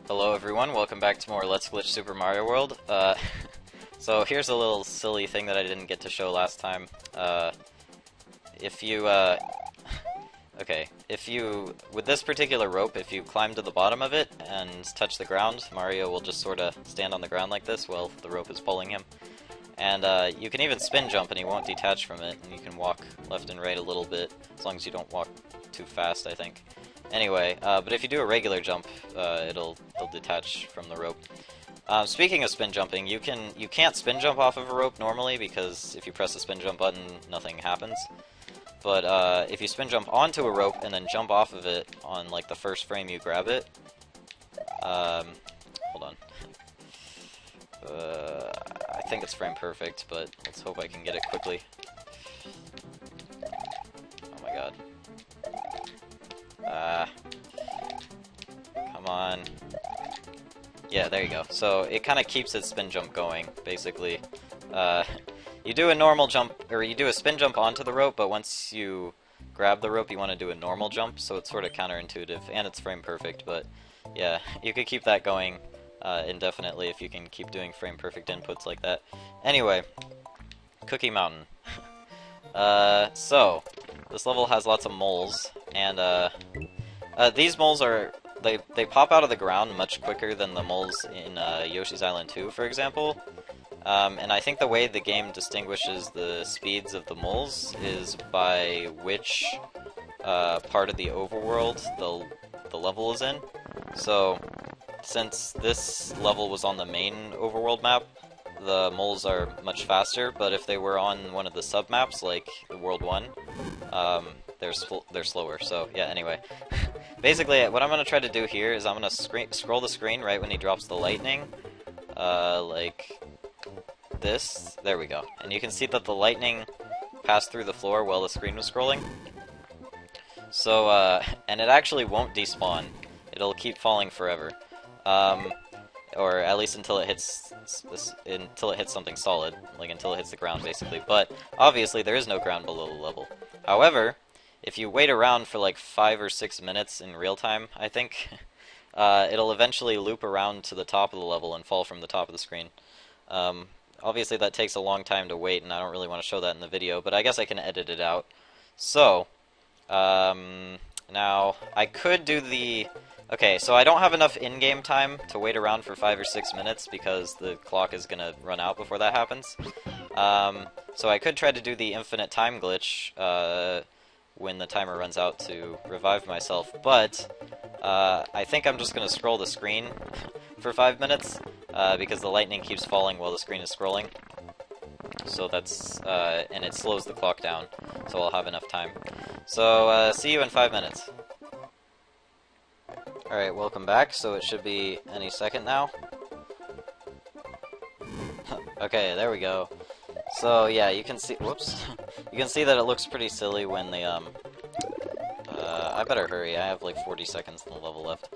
Hello everyone, welcome back to more Let's Glitch Super Mario World. So here's a little silly thing that I didn't get to show last time. With this particular rope, if you climb to the bottom of it and touch the ground, Mario will just sort of stand on the ground like this while the rope is pulling him. And you can even spin jump and he won't detach from it, and you can walk left and right a little bit, as long as you don't walk too fast, I think. Anyway, but if you do a regular jump, it'll detach from the rope. Speaking of spin jumping, you can't spin jump off of a rope normally, because if you press the spin jump button, nothing happens. But if you spin jump onto a rope and then jump off of it on like the first frame you grab it, hold on. I think it's frame perfect, but let's hope I can get it quickly. Oh my god. Come on. Yeah, there you go. So it kind of keeps its spin jump going, basically. You do a normal jump, or you do a spin jump onto the rope, but once you grab the rope, you want to do a normal jump, so it's sort of counterintuitive, and it's frame perfect, but yeah, you could keep that going indefinitely if you can keep doing frame perfect inputs like that. Anyway, Cookie Mountain. So, this level has lots of moles, and these moles are, they pop out of the ground much quicker than the moles in Yoshi's Island 2, for example. And I think the way the game distinguishes the speeds of the moles is by which part of the overworld the level is in. So, since this level was on the main overworld map, the moles are much faster, but if they were on one of the sub-maps, like the World 1, they're slower. So, yeah, anyway. Basically, what I'm going to try to do here is I'm going to scroll the screen right when he drops the lightning, like this. There we go. And you can see that the lightning passed through the floor while the screen was scrolling. So, and it actually won't despawn. It'll keep falling forever. Or at least until it hits something solid, like until it hits the ground, basically. But obviously there is no ground below the level. However, if you wait around for like 5 or 6 minutes in real time, I think, it'll eventually loop around to the top of the level and fall from the top of the screen. Obviously that takes a long time to wait, and I don't really want to show that in the video, but I guess I can edit it out. So, now, I could do the... Okay, so I don't have enough in-game time to wait around for 5 or 6 minutes because the clock is going to run out before that happens. So I could try to do the infinite time glitch when the timer runs out to revive myself, but I think I'm just going to scroll the screen for 5 minutes because the lightning keeps falling while the screen is scrolling. So that's, and it slows the clock down, so I'll have enough time. So, see you in 5 minutes. Alright, welcome back, so it should be any second now. Okay, there we go. So, yeah, you can see, whoops, you can see that it looks pretty silly when the, I better hurry, I have like 40 seconds in the level left.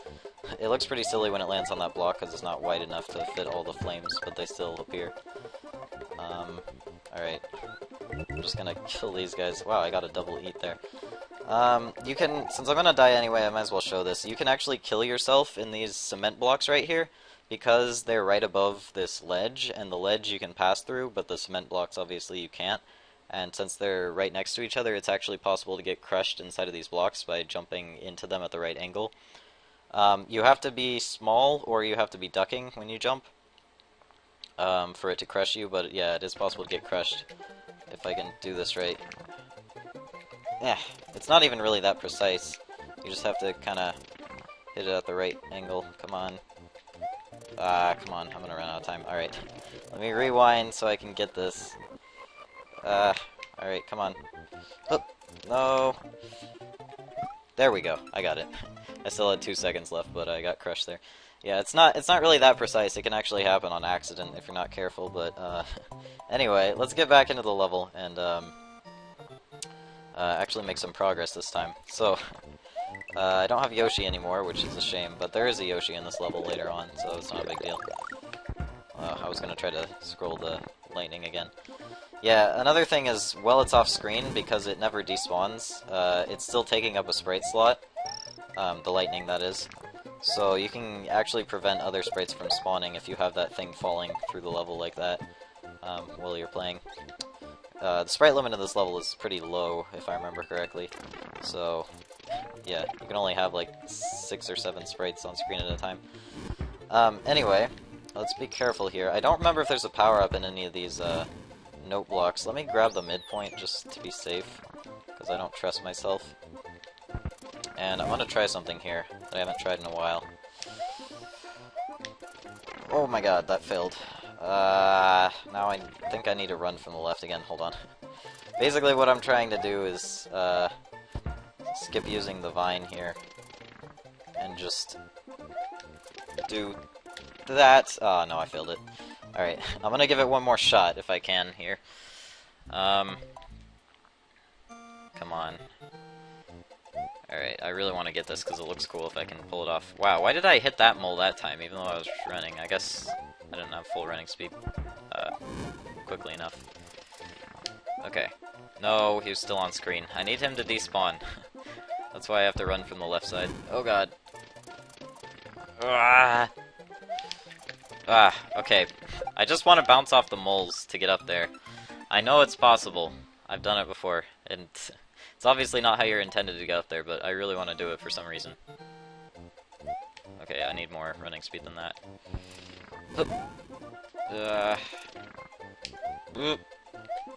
It looks pretty silly when it lands on that block because it's not wide enough to fit all the flames, but they still appear. Alright. I'm just gonna kill these guys. Wow, I got a double eat there. You can, since I'm gonna die anyway, I might as well show this. You can actually kill yourself in these cement blocks right here, because they're right above this ledge, and the ledge you can pass through, but the cement blocks obviously you can't. And since they're right next to each other, it's actually possible to get crushed inside of these blocks by jumping into them at the right angle. You have to be small, or you have to be ducking when you jump, for it to crush you, but yeah, it is possible to get crushed, if I can do this right. Yeah, it's not even really that precise. You just have to kind of hit it at the right angle. Come on. Come on, I'm gonna run out of time. Alright, let me rewind so I can get this. Alright, come on. Oh, no. There we go, I got it. I still had 2 seconds left, but I got crushed there. Yeah, it's not really that precise. It can actually happen on accident if you're not careful, but, anyway, let's get back into the level and, actually make some progress this time. So, I don't have Yoshi anymore, which is a shame, but there is a Yoshi in this level later on, so it's not a big deal. I was gonna try to scroll the lightning again. Yeah, another thing is, while it's off screen, because it never despawns, it's still taking up a sprite slot. The lightning, that is. So you can actually prevent other sprites from spawning if you have that thing falling through the level like that while you're playing. The sprite limit of this level is pretty low, if I remember correctly. So, yeah, you can only have like 6 or 7 sprites on screen at a time. Anyway, let's be careful here. I don't remember if there's a power-up in any of these note blocks. Let me grab the midpoint just to be safe, because I don't trust myself. And I'm gonna try something here that I haven't tried in a while. Oh my god, that failed. Now I think I need to run from the left again. Hold on. Basically what I'm trying to do is, skip using the vine here. And just do that. Oh, no, I failed it. Alright, I'm gonna give it one more shot if I can here. Come on. Alright, I really want to get this because it looks cool if I can pull it off. Wow, why did I hit that mole that time, even though I was running? I guess I didn't have full running speed quickly enough. Okay. No, he was still on screen. I need him to despawn. That's why I have to run from the left side. Oh god. Okay. I just want to bounce off the moles to get up there. I know it's possible. I've done it before, and it's obviously not how you're intended to get up there, but I really want to do it for some reason. Okay, I need more running speed than that.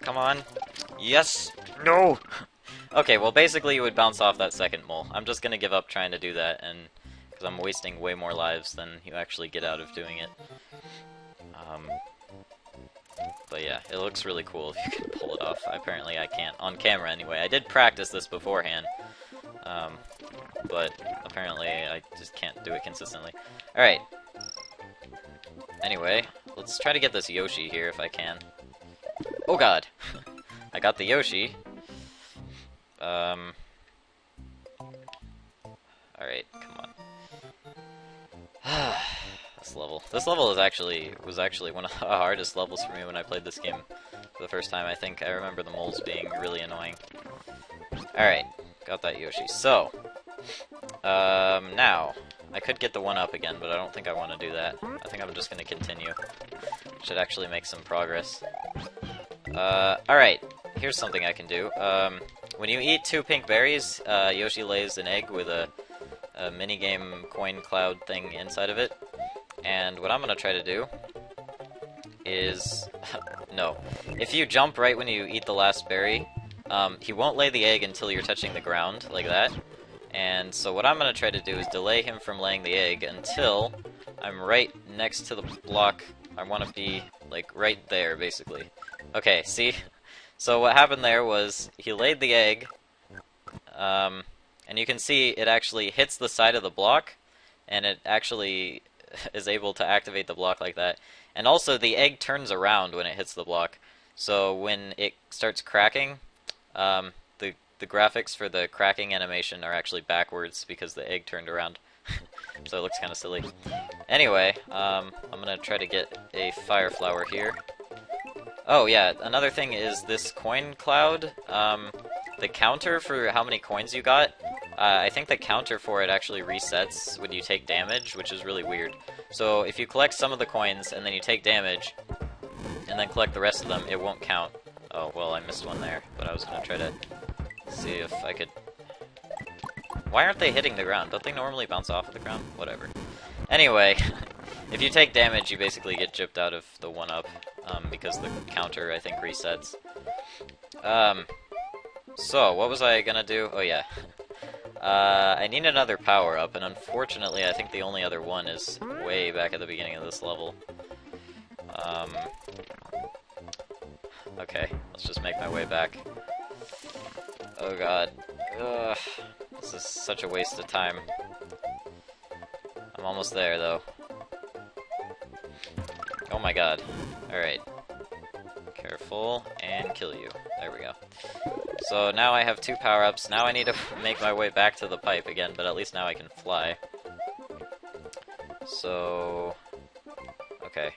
Come on. Yes! No! Okay, well basically you would bounce off that second mole. I'm just gonna give up trying to do that, and because I'm wasting way more lives than you actually get out of doing it. But yeah, it looks really cool if you can pull it off. Apparently I can't, on camera anyway. I did practice this beforehand, but apparently I just can't do it consistently. Alright. Anyway, let's try to get this Yoshi here if I can. Oh god! I got the Yoshi. Alright, come on. This level was actually one of the hardest levels for me when I played this game for the first time. I think I remember the moles being really annoying. Alright, got that Yoshi. So, now, I could get the 1-up again, but I don't think I want to do that. I think I'm just going to continue. Should actually make some progress. Alright, here's something I can do. When you eat 2 pink berries, Yoshi lays an egg with a minigame coin cloud thing inside of it. And what I'm going to try to do is... no. If you jump right when you eat the last berry, he won't lay the egg until you're touching the ground, like that. And so what I'm going to try to do is delay him from laying the egg until I'm right next to the block. I want to be, like, right there, basically. Okay, see? So what happened there was he laid the egg, and you can see it actually hits the side of the block, and it actually is able to activate the block like that. And also the egg turns around when it hits the block. So when it starts cracking, the graphics for the cracking animation are actually backwards because the egg turned around. So it looks kind of silly. Anyway, I'm gonna try to get a fire flower here. Oh yeah, another thing is this coin cloud. The counter for how many coins you got, I think the counter for it actually resets when you take damage, which is really weird. So if you collect some of the coins and then you take damage, and then collect the rest of them, it won't count. Oh, well, I missed one there, but I was going to try to see if I could... Why aren't they hitting the ground? Don't they normally bounce off of the ground? Whatever. Anyway, if you take damage, you basically get gypped out of the 1-up, because the counter, I think, resets. So, what was I gonna do? Oh, yeah. I need another power-up, and unfortunately, I think the only other one is way back at the beginning of this level. Okay, let's just make my way back. Oh god. Ugh, this is such a waste of time. I'm almost there, though. Oh my god. Alright. Careful, and kill you. There we go. So now I have 2 power-ups. Now I need to make my way back to the pipe again, but at least now I can fly. So... okay.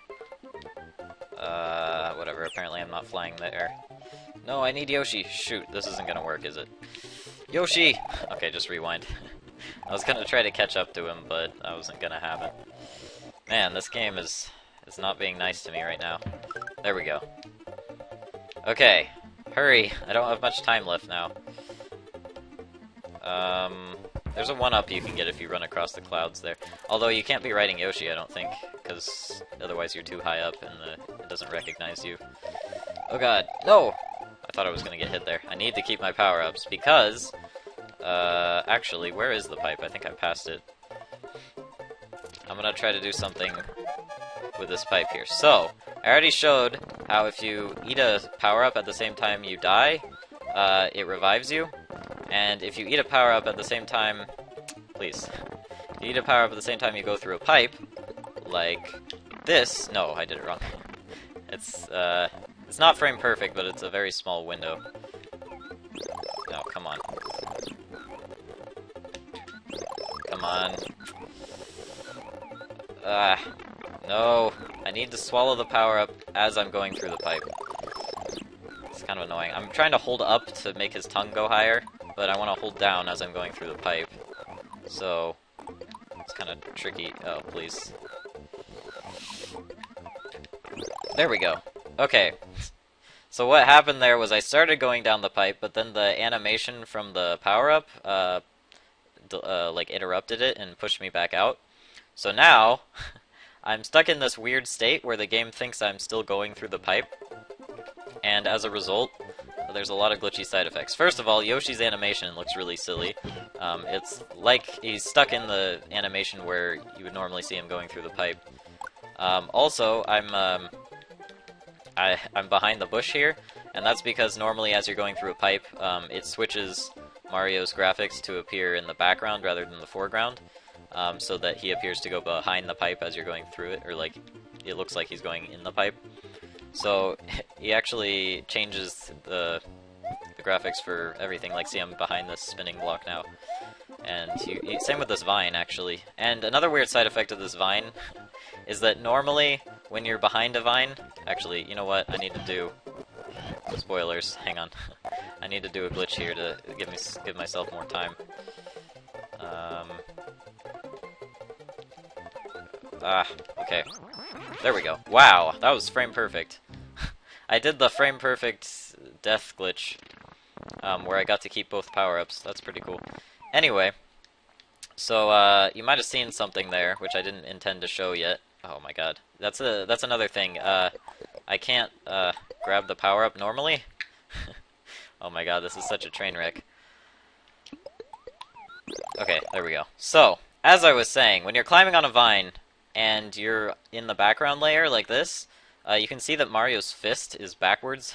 Whatever, apparently I'm not flying there. No, I need Yoshi! Shoot, this isn't gonna work, is it? Yoshi! Okay, just rewind. I was gonna try to catch up to him, but that wasn't gonna happen. Man, this game is not being nice to me right now. There we go. Okay, hurry. I don't have much time left now. There's a 1-up you can get if you run across the clouds there. Although you can't be riding Yoshi, I don't think, because otherwise you're too high up and it doesn't recognize you. Oh god, no! I thought I was gonna get hit there. I need to keep my power-ups because... actually, where is the pipe? I think I passed it. I'm gonna try to do something with this pipe here. So, I already showed how if you eat a power-up at the same time you die, it revives you. And if you eat a power-up at the same time... Please. If you eat a power-up at the same time you go through a pipe, like this... No, I did it wrong. It's not frame perfect, but it's a very small window. No, come on. Come on. No. I need to swallow the power-up as I'm going through the pipe. It's kind of annoying. I'm trying to hold up to make his tongue go higher, but I want to hold down as I'm going through the pipe. So, it's kind of tricky. Oh, please. There we go. Okay. So what happened there was I started going down the pipe, but then the animation from the power-up, like, interrupted it and pushed me back out. So now, I'm stuck in this weird state where the game thinks I'm still going through the pipe. And as a result, there's a lot of glitchy side effects. First of all, Yoshi's animation looks really silly. It's like he's stuck in the animation where you would normally see him going through the pipe. Also, I'm behind the bush here, and that's because normally as you're going through a pipe, it switches Mario's graphics to appear in the background rather than the foreground, so that he appears to go behind the pipe as you're going through it, or like, it looks like he's going in the pipe. So, he actually changes the graphics for everything, like see I'm behind this spinning block now. And same with this vine, actually. And another weird side effect of this vine is that normally, when you're behind a vine... Actually, you know what? I need to do... Spoilers, hang on. I need to do a glitch here to give myself more time. Okay. There we go. Wow, that was frame perfect. I did the frame perfect death glitch, where I got to keep both power-ups. That's pretty cool. Anyway, so you might have seen something there, which I didn't intend to show yet. Oh my god. That's another thing. I can't grab the power-up normally. Oh my god, this is such a train wreck. Okay, there we go. So, as I was saying, when you're climbing on a vine and you're in the background layer like this, you can see that Mario's fist is backwards.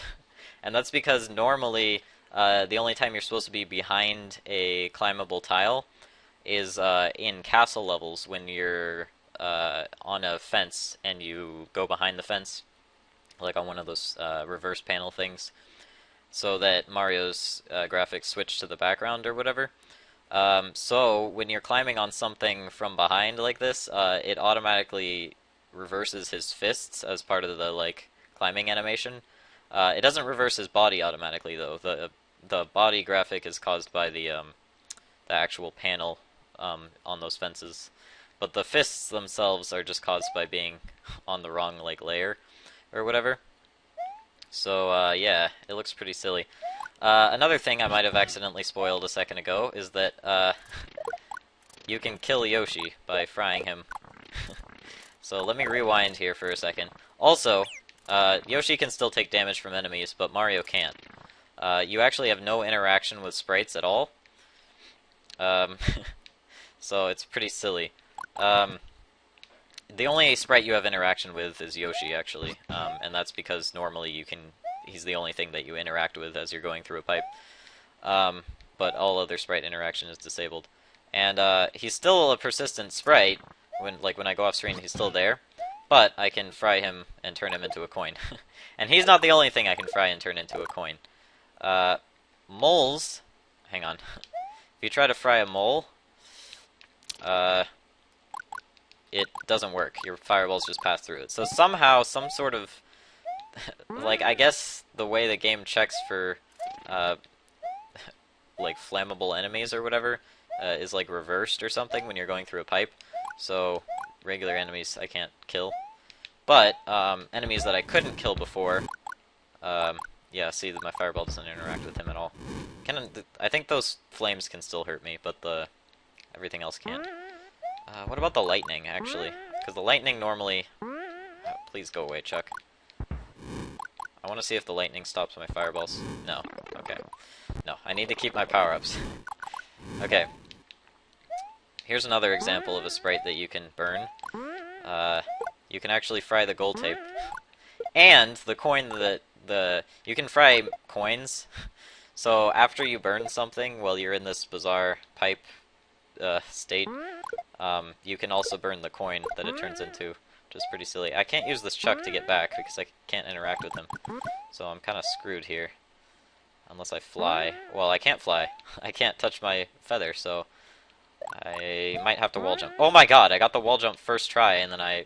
And that's because normally the only time you're supposed to be behind a climbable tile is in castle levels when you're on a fence and you go behind the fence, like on one of those reverse panel things, so that Mario's graphics switch to the background or whatever. So when you're climbing on something from behind like this, it automatically reverses his fists as part of the like climbing animation. It doesn't reverse his body automatically though. The body graphic is caused by the actual panel on those fences, but the fists themselves are just caused by being on the wrong like layer or whatever. So yeah, it looks pretty silly. Another thing I might have accidentally spoiled a second ago is that you can kill Yoshi by frying him. So let me rewind here for a second. Also, Yoshi can still take damage from enemies, but Mario can't. You actually have no interaction with sprites at all. So it's pretty silly. The only sprite you have interaction with is Yoshi, actually, and that's because normally he's the only thing that you interact with as you're going through a pipe. But all other sprite interaction is disabled. And he's still a persistent sprite. When I go off screen, he's still there. But I can fry him and turn him into a coin. And he's not the only thing I can fry and turn into a coin. Moles... Hang on. If you try to fry a mole... it doesn't work. Your fireballs just pass through it. So somehow, some sort of... like, I guess the way the game checks for... like, flammable enemies or whatever is like reversed or something when you're going through a pipe. So regular enemies I can't kill. But enemies that I couldn't kill before, yeah, see that my fireball doesn't interact with him at all. I think those flames can still hurt me, but everything else can't. What about the lightning, actually? Because the lightning normally... please go away, Chuck. I want to see if the lightning stops my fireballs. No. Okay. No, I need to keep my power-ups. Okay. Here's another example of a sprite that you can burn. You can actually fry the gold tape. And the coin that... You can fry coins. So after you burn something while you're in this bizarre pipe state, you can also burn the coin that it turns into, which is pretty silly. I can't use this Chuck to get back because I can't interact with him. So I'm kind of screwed here. Unless I fly. Well, I can't fly. I can't touch my feather, so I might have to wall jump. Oh my god, I got the wall jump first try, and then I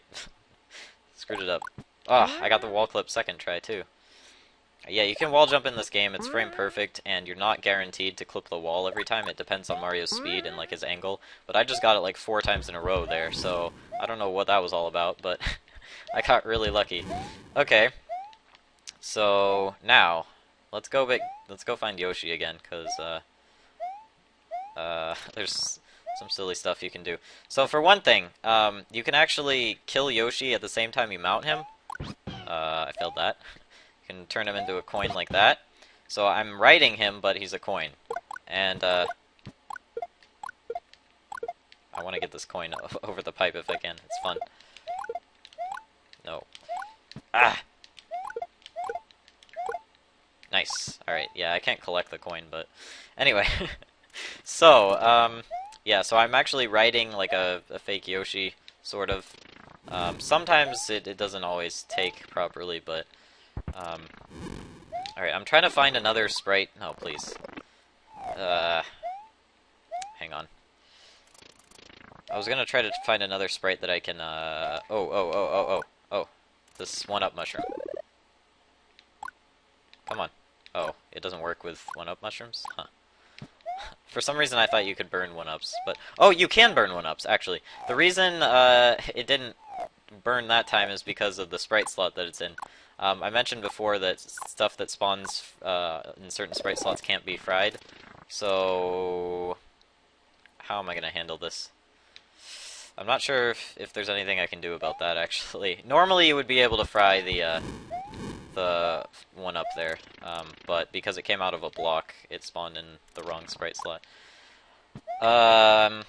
screwed it up. Ugh, I got the wall clip second try, too. Yeah, you can wall jump in this game, it's frame perfect, and you're not guaranteed to clip the wall every time. It depends on Mario's speed and, like, his angle. But I just got it, like, 4 times in a row there, so I don't know what that was all about, but I got really lucky. Okay, so now, let's go find Yoshi again, because, there's some silly stuff you can do. So, for one thing, you can actually kill Yoshi at the same time you mount him. I failed that. You can turn him into a coin like that. So I'm riding him, but he's a coin. And, I want to get this coin over the pipe if I can. It's fun. No. Ah! Nice. Alright, yeah, I can't collect the coin, but... Anyway. So, yeah, so I'm actually riding, like, a fake Yoshi, sort of. Sometimes it doesn't always take properly, but... Alright, I'm trying to find another sprite. No, please. Hang on. I was gonna try to find another sprite that I can, Oh. This 1-up mushroom. Come on. Oh, it doesn't work with 1-up mushrooms? Huh. For some reason I thought you could burn 1-ups, but... Oh, you can burn 1-ups, actually. The reason, it didn't burn that time is because of the sprite slot that it's in. I mentioned before that stuff that spawns in certain sprite slots can't be fried. So, how am I going to handle this? I'm not sure if there's anything I can do about that, actually. Normally you would be able to fry the 1-up there, but because it came out of a block, it spawned in the wrong sprite slot.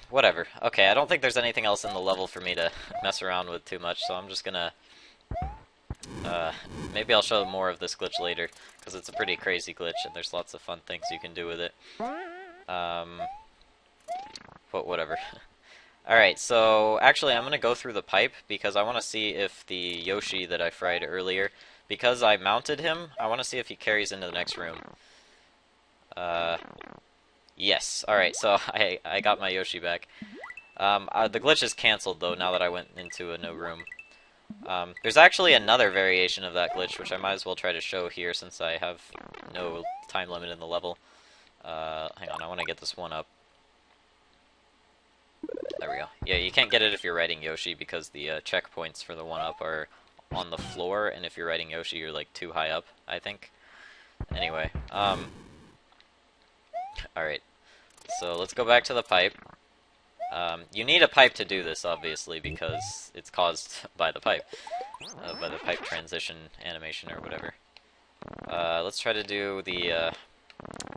Whatever. Okay, I don't think there's anything else in the level for me to mess around with too much, so I'm just gonna... maybe I'll show more of this glitch later, because it's a pretty crazy glitch, and there's lots of fun things you can do with it. But whatever. Alright, so actually I'm gonna go through the pipe, because I want to see if the Yoshi that I fried earlier, because I mounted him, I want to see if he carries into the next room. Yes. Alright, so I got my Yoshi back. The glitch is cancelled, though, now that I went into a new room. There's actually another variation of that glitch, which I might as well try to show here, since I have no time limit in the level. Hang on, I want to get this 1-up. There we go. Yeah, you can't get it if you're riding Yoshi, because the checkpoints for the 1-up are on the floor, and if you're riding Yoshi, you're, like, too high up, I think. Anyway, alright. So, let's go back to the pipe. You need a pipe to do this, obviously, because it's caused by the pipe. By the pipe transition animation or whatever. Let's try to do the,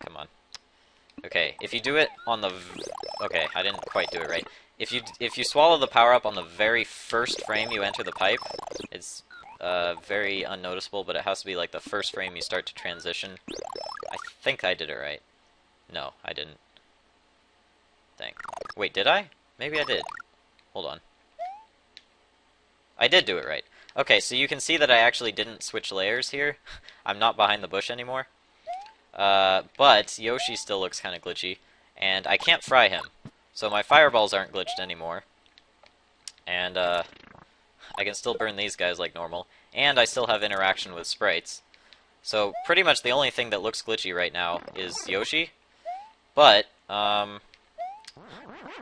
come on. Okay, if you do it on the... Okay, I didn't quite do it right. If you swallow the power-up on the very first frame you enter the pipe, it's very unnoticeable, but it has to be like the first frame you start to transition. I think I did it right. No, I didn't. Dang. Wait, did I? Maybe I did. Hold on. I did do it right. Okay, so you can see that I actually didn't switch layers here. I'm not behind the bush anymore. But Yoshi still looks kind of glitchy, and I can't fry him. So my fireballs aren't glitched anymore. And, I can still burn these guys like normal. And I still have interaction with sprites. So pretty much the only thing that looks glitchy right now is Yoshi. But,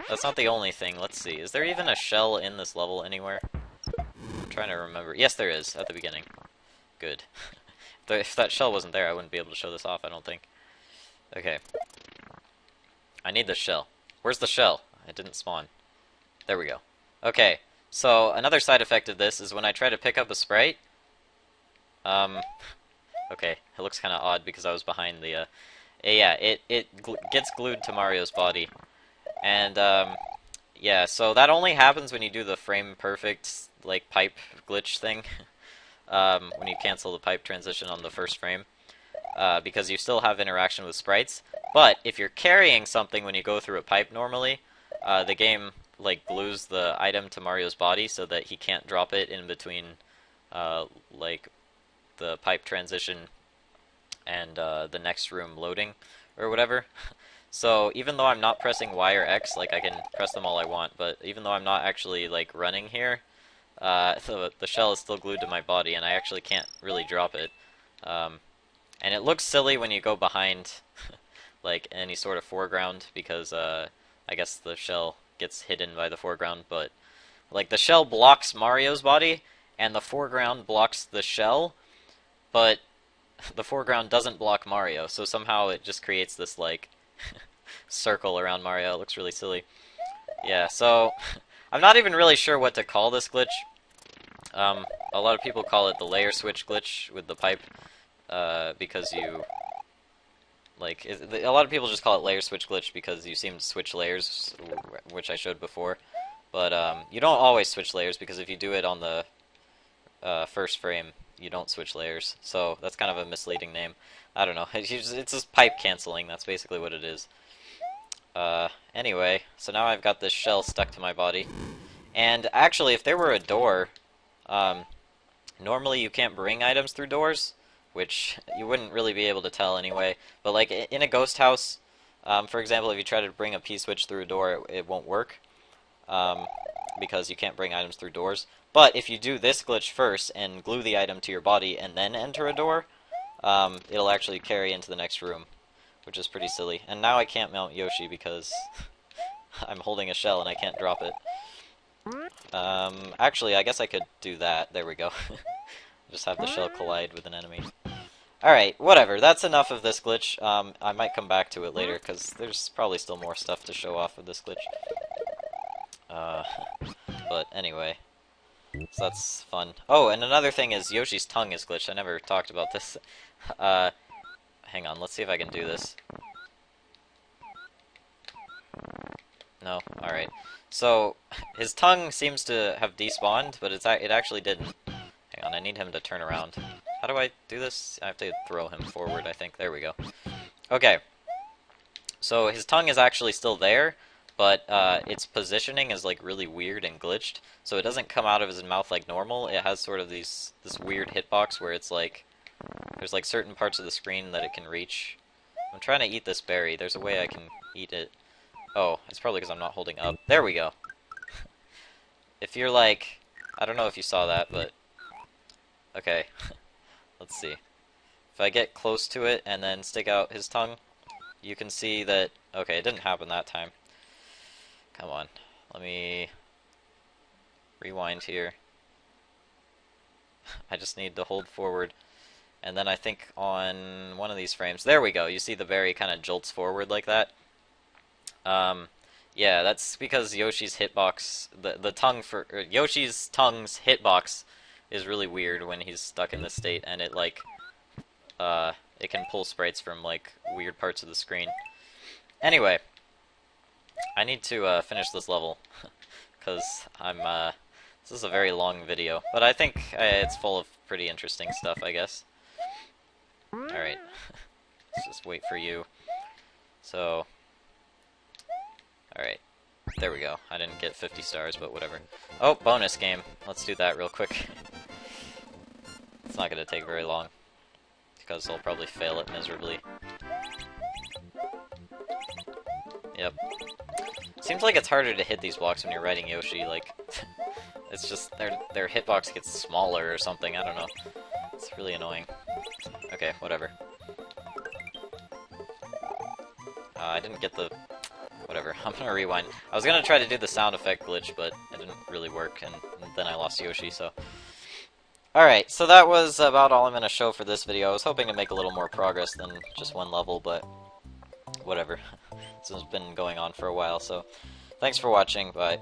That's not the only thing. Let's see. Is there even a shell in this level anywhere? I'm trying to remember. Yes, there is, at the beginning. Good. If that shell wasn't there, I wouldn't be able to show this off, I don't think. Okay. I need the shell. Where's the shell? It didn't spawn. There we go. Okay, so another side effect of this is when I try to pick up a sprite, okay, it looks kind of odd because I was behind the, yeah, it gets glued to Mario's body. And, yeah, so that only happens when you do the frame perfect, like, pipe glitch thing, when you cancel the pipe transition on the first frame, because you still have interaction with sprites. But if you're carrying something when you go through a pipe normally, the game, like, glues the item to Mario's body so that he can't drop it in between, like, the pipe transition and the next room loading or whatever. So even though I'm not pressing Y or X, like, I can press them all I want, but even though I'm not actually, like, running here, the shell is still glued to my body, and I actually can't really drop it. And it looks silly when you go behind, like, any sort of foreground, because, I guess the shell gets hidden by the foreground, but, like, the shell blocks Mario's body, and the foreground blocks the shell, but the foreground doesn't block Mario, so somehow it just creates this, like, circle around Mario. It looks really silly. Yeah, so, I'm not even really sure what to call this glitch. A lot of people call it the layer switch glitch with the pipe, because you, like, a lot of people just call it layer switch glitch because you seem to switch layers, which I showed before. But, you don't always switch layers, because if you do it on the first frame, you don't switch layers. So that's kind of a misleading name. I don't know. It's just pipe canceling. That's basically what it is. Anyway, so now I've got this shell stuck to my body. And actually, if there were a door, normally you can't bring items through doors, which you wouldn't really be able to tell anyway. But like in a ghost house, for example, if you try to bring a P-switch through a door, it won't work, because you can't bring items through doors. But if you do this glitch first and glue the item to your body and then enter a door, it'll actually carry into the next room, which is pretty silly. And now I can't mount Yoshi because I'm holding a shell and I can't drop it. Actually, I guess I could do that. There we go. Just have the shell collide with an enemy. Alright, whatever. That's enough of this glitch. I might come back to it later, because there's probably still more stuff to show off of this glitch. But anyway. So that's fun. Oh, and another thing is Yoshi's tongue is glitched. I never talked about this. Hang on, let's see if I can do this. No? Alright. So, his tongue seems to have despawned, but it actually didn't. Hang on, I need him to turn around. How do I do this? I have to throw him forward, I think. There we go. Okay. So, his tongue is actually still there, but its positioning is like really weird and glitched, so it doesn't come out of his mouth like normal. It has sort of this weird hitbox where it's like there's like certain parts of the screen that it can reach. I'm trying to eat this berry. There's a way I can eat it. Oh, it's probably because I'm not holding up. There we go. If you're like, I don't know if you saw that, but okay. Let's see. If I get close to it and then stick out his tongue, you can see that, okay, it didn't happen that time. Come on, let me rewind here. I just need to hold forward, and then I think on one of these frames, there we go, you see the berry kind of jolts forward like that. Yeah, that's because Yoshi's hitbox, the tongue for, Yoshi's tongue's hitbox is really weird when he's stuck in this state, and it like, it can pull sprites from like weird parts of the screen. Anyway. I need to finish this level, because this is a very long video, but I think it's full of pretty interesting stuff, I guess. Alright, let's just wait for you. So, alright, there we go. I didn't get 50 stars, but whatever. Oh, bonus game. Let's do that real quick. It's not going to take very long, because I'll probably fail it miserably. Yep. Seems like it's harder to hit these blocks when you're riding Yoshi, like, it's just, their hitbox gets smaller or something, I don't know. It's really annoying. Okay, whatever. I didn't get the... whatever. whatever. I'm gonna rewind. I was gonna try to do the sound effect glitch, but it didn't really work, and then I lost Yoshi, so... Alright, so that was about all I'm gonna show for this video. I was hoping to make a little more progress than just one level, but... whatever. This has been going on for a while, so... thanks for watching, bye.